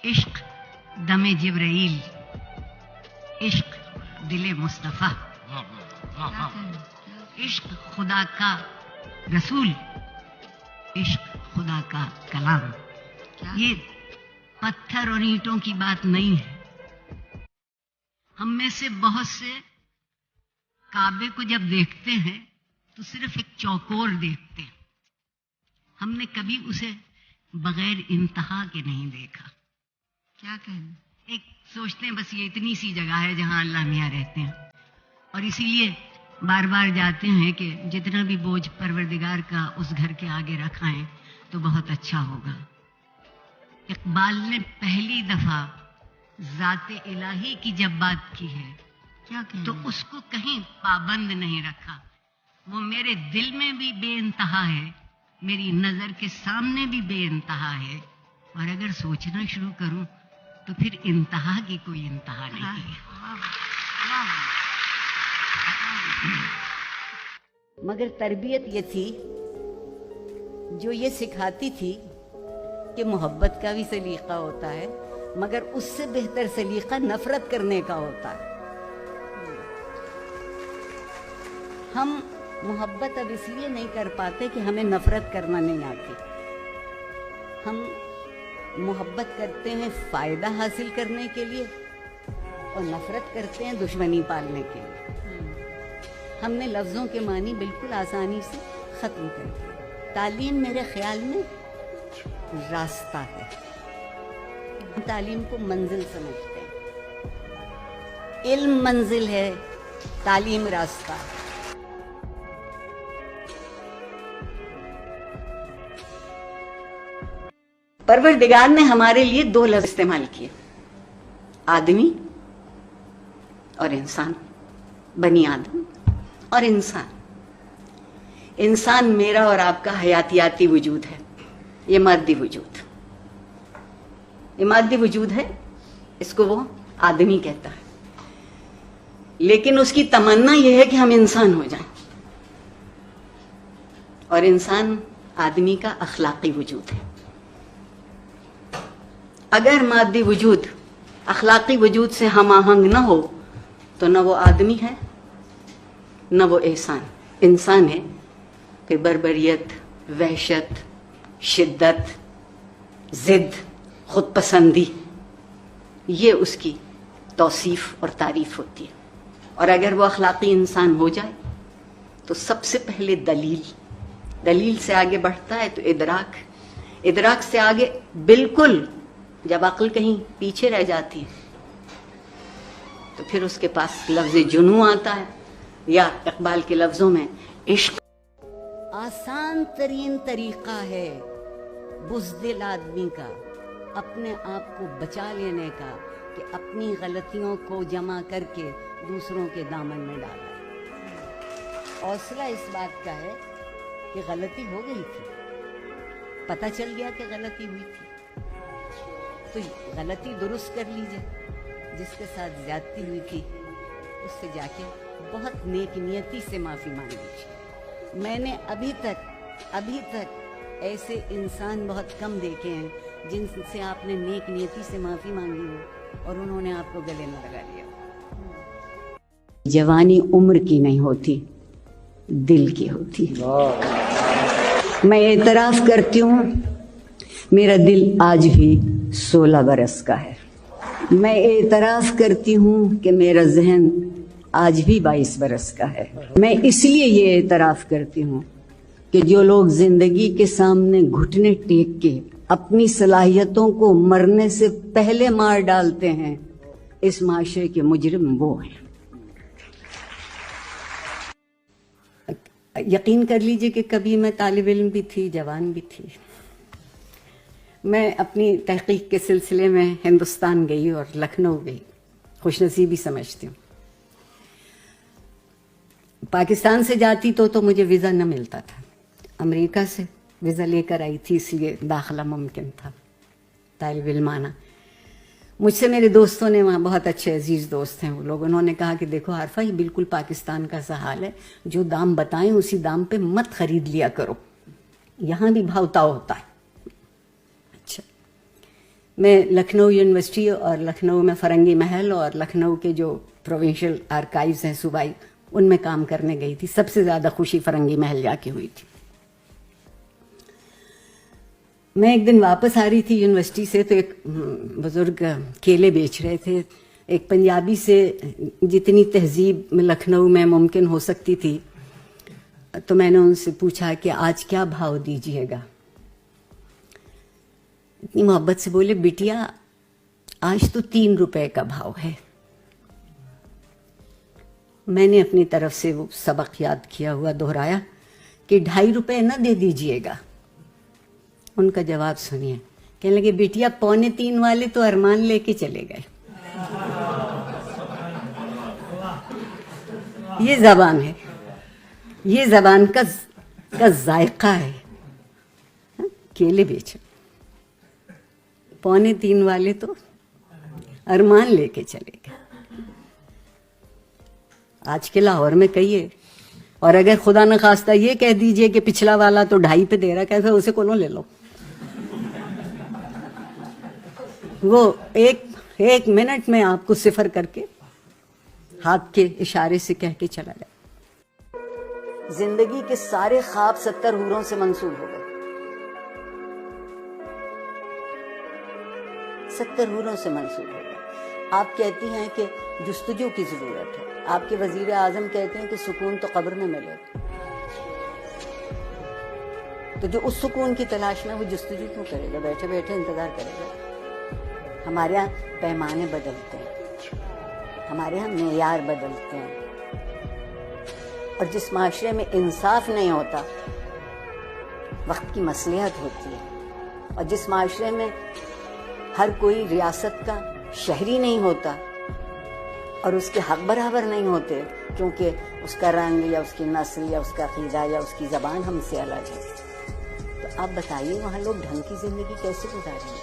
इश्क दमे जिब्राइल, इश्क दिले मुस्तफ़ा, इश्क खुदा का रसूल, इश्क खुदा का कलाम। ये पत्थर और ईंटों की बात नहीं है। हम में से बहुत से काबे को जब देखते हैं तो सिर्फ एक चौकोर देखते हैं। हमने कभी उसे बगैर इंतहा के नहीं देखा। क्या कहें, एक सोचते हैं बस ये इतनी सी जगह है जहां अल्लाह मियाँ रहते हैं, और इसीलिए बार बार जाते हैं कि जितना भी बोझ परवरदिगार का उस घर के आगे रखाएं तो बहुत अच्छा होगा। इकबाल ने पहली दफा जाते इलाही की जब बात की है, क्या तो उसको कहीं पाबंद नहीं रखा। वो मेरे दिल में भी बेइंतहा है, मेरी नजर के सामने भी बेइंतहा है, और अगर सोचना शुरू करूं तो फिर इंतहा की कोई इंतहा नहीं है। मगर तरबियत ये थी जो ये सिखाती थी कि मोहब्बत का भी सलीका होता है, मगर उससे बेहतर सलीका नफरत करने का होता है। हम मोहब्बत अब इसलिए नहीं कर पाते कि हमें नफरत करना नहीं आती। हम मोहब्बत करते हैं फायदा हासिल करने के लिए और नफरत करते हैं दुश्मनी पालने के लिए। हमने लफ्ज़ों के मानी बिल्कुल आसानी से ख़त्म कर दिए। तालीम मेरे ख्याल में रास्ता है। तालीम को मंजिल समझते हैं। इल्म मंजिल है, तालीम रास्ता है। परवरदिगार ने हमारे लिए दो लफ्ज़ इस्तेमाल किए, आदमी और इंसान, बनी आदम और इंसान। इंसान मेरा और आपका हयातियाती वजूद है, ये मादी वजूद, ये मादी वजूद है, इसको वो आदमी कहता है। लेकिन उसकी तमन्ना यह है कि हम इंसान हो जाएं, और इंसान आदमी का अखलाकी वजूद है। अगर मादी वजूद अखलाकी वजूद से हम आहंग न हो तो न वो आदमी है न वो इंसान है। फिर बर्बरियत, वहशत, शिद्दत, जिद, खुद पसंदी, ये उसकी तौसीफ और तारीफ होती है। और अगर वो अखलाकी इंसान हो जाए तो सबसे पहले दलील से आगे बढ़ता है तो इदराक से आगे बिल्कुल जब अक्ल कहीं पीछे रह जाती है तो फिर उसके पास लफ्ज़ जुनू आता है, या इकबाल के लफ्ज़ों में इश्क आसान तरीन तरीका है बुज़दिल आदमी का अपने आप को बचा लेने का, कि अपनी गलतियों को जमा करके दूसरों के दामन में डाला। हौसला इस बात का है कि गलती हो गई थी, पता चल गया कि गलती हुई थी, तो गलती दुरुस्त कर लीजिए। जिसके साथ ज्यादती हुई थी उससे जाके बहुत नेक नियति से माफ़ी मांग लीजिए। मैंने अभी तक ऐसे इंसान बहुत कम देखे हैं जिनसे आपने नेक नियति से माफ़ी मांगी हो और उन्होंने आपको गले में लगा लिया। जवानी उम्र की नहीं होती, दिल की होती। मैं एतराफ़ करती हूँ मेरा दिल आज भी 16 बरस का है। मैं एतराफ़ करती हूँ कि मेरा जहन आज भी 22 बरस का है। मैं इसलिए ये एतराफ़ करती हूँ कि जो लोग जिंदगी के सामने घुटने टेक के अपनी सलाहियतों को मरने से पहले मार डालते हैं, इस माशरे के मुजरिम वो हैं। यकीन कर लीजिए कि कभी मैं तालिब इल्म भी थी, जवान भी थी। मैं अपनी तहकीक के सिलसिले में हिंदुस्तान गई और लखनऊ गई, खुशनसीबी समझती हूँ। पाकिस्तान से जाती तो मुझे वीज़ा न मिलता था। अमेरिका से वीज़ा लेकर आई थी, इसलिए दाखिला मुमकिन था, तालिब इल्माना। मुझसे मेरे दोस्तों ने, वहाँ बहुत अच्छे अजीज़ दोस्त हैं वो लोग, उन्होंने कहा कि देखो आरफा, ये बिल्कुल पाकिस्तान का सा हाल है, जो दाम बताएं उसी दाम पे मत खरीद लिया करो, यहाँ भी भाव ताव होता है। अच्छा, میں لکھنؤ یونیورسٹی اور لکھنؤ میں فرنگی محل اور لکھنؤ کے جو پروونشل آرکائیوز ہیں صوبائی، ان میں کام کرنے گئی تھی. سب سے زیادہ خوشی فرنگی محل جا کے ہوئی تھی. میں ایک دن واپس آ رہی تھی یونیورسٹی سے تو ایک بزرگ کیلے بیچ رہے تھے. ایک پنجابی سے جتنی تہذیب میں لکھنؤ میں ممکن ہو سکتی تھی تو میں نے ان سے پوچھا کہ آج کیا بھاؤ دیجیے گا. اتنی محبت سے بولے بیٹیا آج تو 3 روپے کا بھاؤ ہے. میں نے اپنی طرف سے وہ سبق یاد کیا ہوا دہرایا کہ 2.5 روپے نہ دے دیجیے گا. ان کا جواب سنیے، کہنے لگے بیٹیا 2.25 والے تو ارمان لے کے چلے گئے. یہ زبان ہے، یہ زبان کا ذائقہ ہے. کیلے بیچ 2.25 والے تو ارمان لے کے چلے گئے. آج کے لاہور میں کہیے، اور اگر خدا نخواستہ یہ کہہ دیجئے کہ پچھلا والا تو 2.5 پہ دے رہا، کیسے اسے کونوں لے لو. وہ ایک منٹ میں آپ کو صفر کر کے ہاتھ کے اشارے سے کہہ کے چلا جائے. زندگی کے سارے خواب 70 حوروں سے منسوب ہو گئے. 70 حوروں سے منسوب ہو گئے. آپ کہتی ہیں کہ جستجو کی ضرورت ہے. آپ کے وزیر اعظم کہتے ہیں کہ سکون تو قبر میں ملے گا. تو جو اس سکون کی تلاش میں وہ جستجو کیوں کرے گا؟ بیٹھے بیٹھے انتظار کرے گا. ہمارے یہاں پیمانے بدلتے ہیں، ہمارے یہاں معیار بدلتے ہیں، اور جس معاشرے میں انصاف نہیں ہوتا وقت کی مصلحت ہوتی ہے، اور جس معاشرے میں ہر کوئی ریاست کا شہری نہیں ہوتا اور اس کے حق برابر نہیں ہوتے کیونکہ اس کا رنگ یا اس کی نسل یا اس کا عقیدہ یا اس کی زبان ہم سے الگ ہے، تو آپ بتائیے وہاں لوگ ڈھنگ کی زندگی کیسے گزاریں گے؟